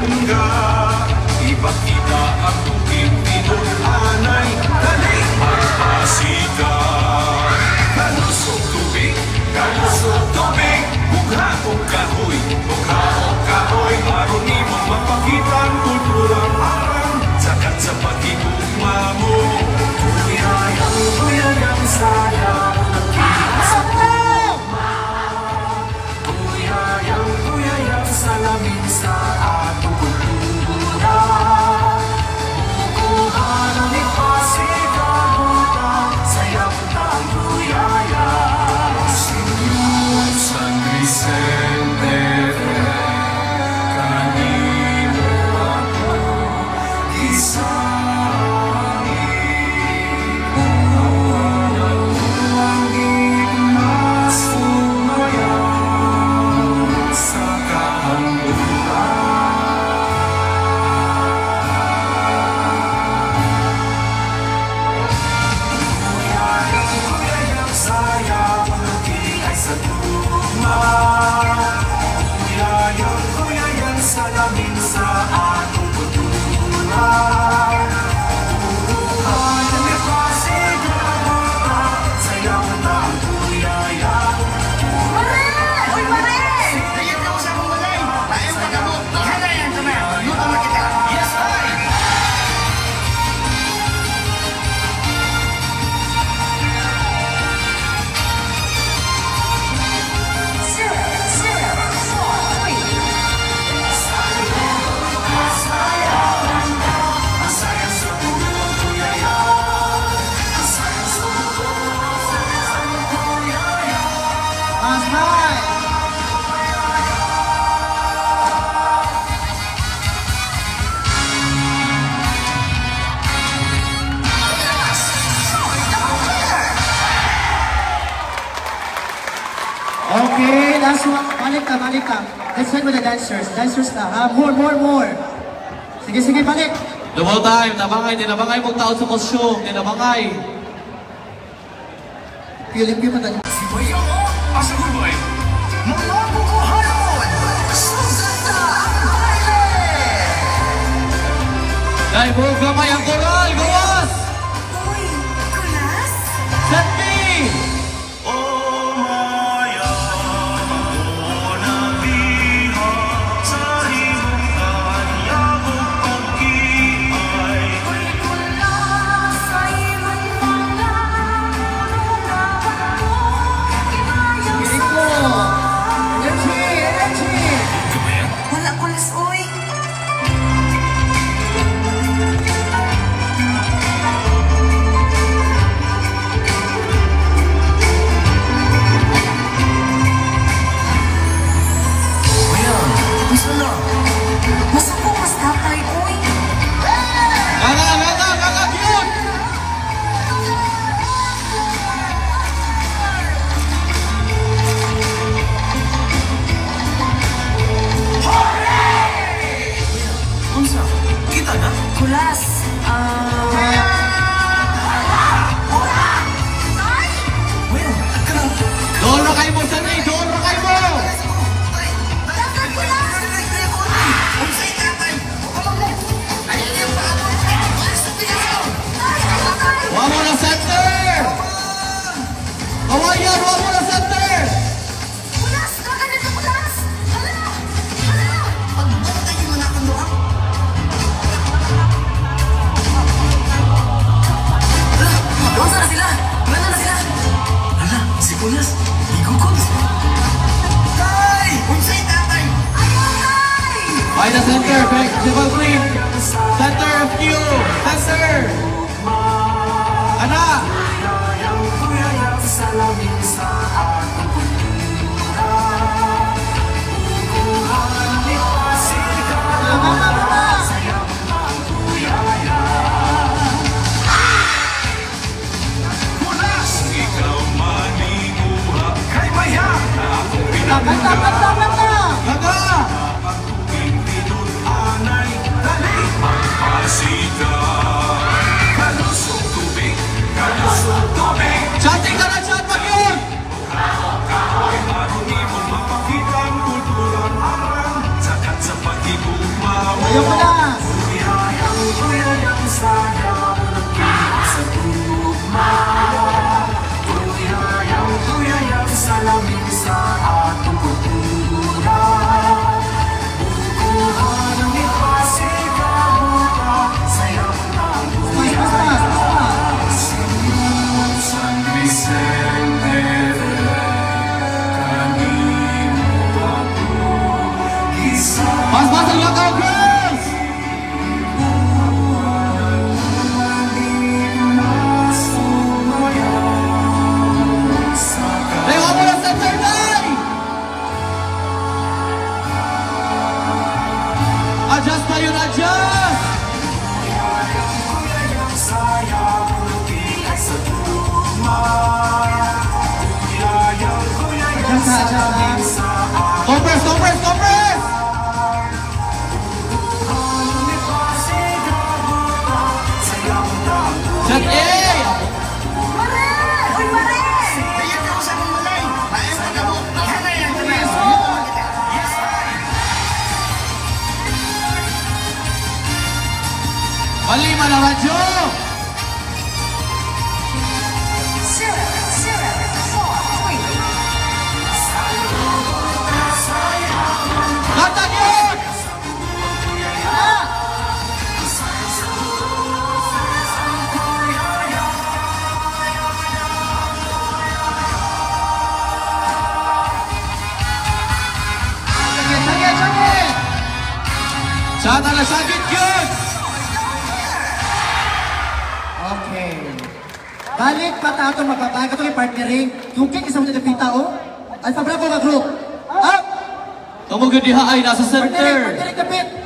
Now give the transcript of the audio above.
mangga. Ipakita ang tubig pinunanay, dali magpasika. Kalusog tubig, mukha o kahoy, aron mo mapakita ang kulturang arang, sakat sa pag-igugma mo. Kuyayang sayang, nagkikasa tugma. Kuyayang salamin sa atong kultura. Bukuhan ni Pasikabuta, sayang ng kuyaya. San Vicente, kanino ako isangin. Ang igmas umayang sa kahambulan. Kuyayang sayang, nagkikay sa tugma. Kuyayang salamin sa atong kultura. Bukuhan ni Pasikabuta, sayang ng kuyaya. Uy, pare! Tingin ka ko sa akong balay. Lain pa ka mo. Halayan ka na. Luto na kita. Yes, boy! Okay, last one. Balik ka. Let's check with the dancers. Dancers na, ha? More. Sige, balik. The whole time, dinabangay mong tao sa costume, dinabangay. Piling pa tayo. Si Bayo, asa ko boy? Mga bukuhanon! Sugat na ang baile! Dahil buong gamay ang koral, gawas! Uy, kulas? Set me! Uy, kulas ay manmanga. Nunungawan mo, kinayang Piling ko. sa Energy! wala kulas, uy. Masa ko mas tatay, uy. Gaga, cute! Unsa? Kita na? Kulas, Well, kanang Doon na kayo mo, Sanay! Doon na kayo mo! Huwag mo na center! Kawayan, huwag mo na center! kulas, kaganito kulas. Hala, pagbuntay yung mga kanduang. Ayoko na. Salamin sa atong kultura. Bukuhan ang ipasigabuka, sayang ng San Vicente, kanino ako isa. Mas ang lakaw, girls! Tayo mo na sa turbay! Adjust na yun, adjust! Adjust na. Compress, compress, compress! Shut A! Uy, pare! Ayan ka sa mong malay. Lain pa mo. Hanay ang kamay. Luto na kita. Malima na radyo! 0, 0, 4, 3. Kata yun! Sige, sige. Sana na sakit yun! Okay. Balik pa ta itong magbabago itong partnering. Yung cake isang nilapita, oh. Alpha Bravo ka group. Up! Kamu gadiha ay nasa Partnering, center! partnering kapit.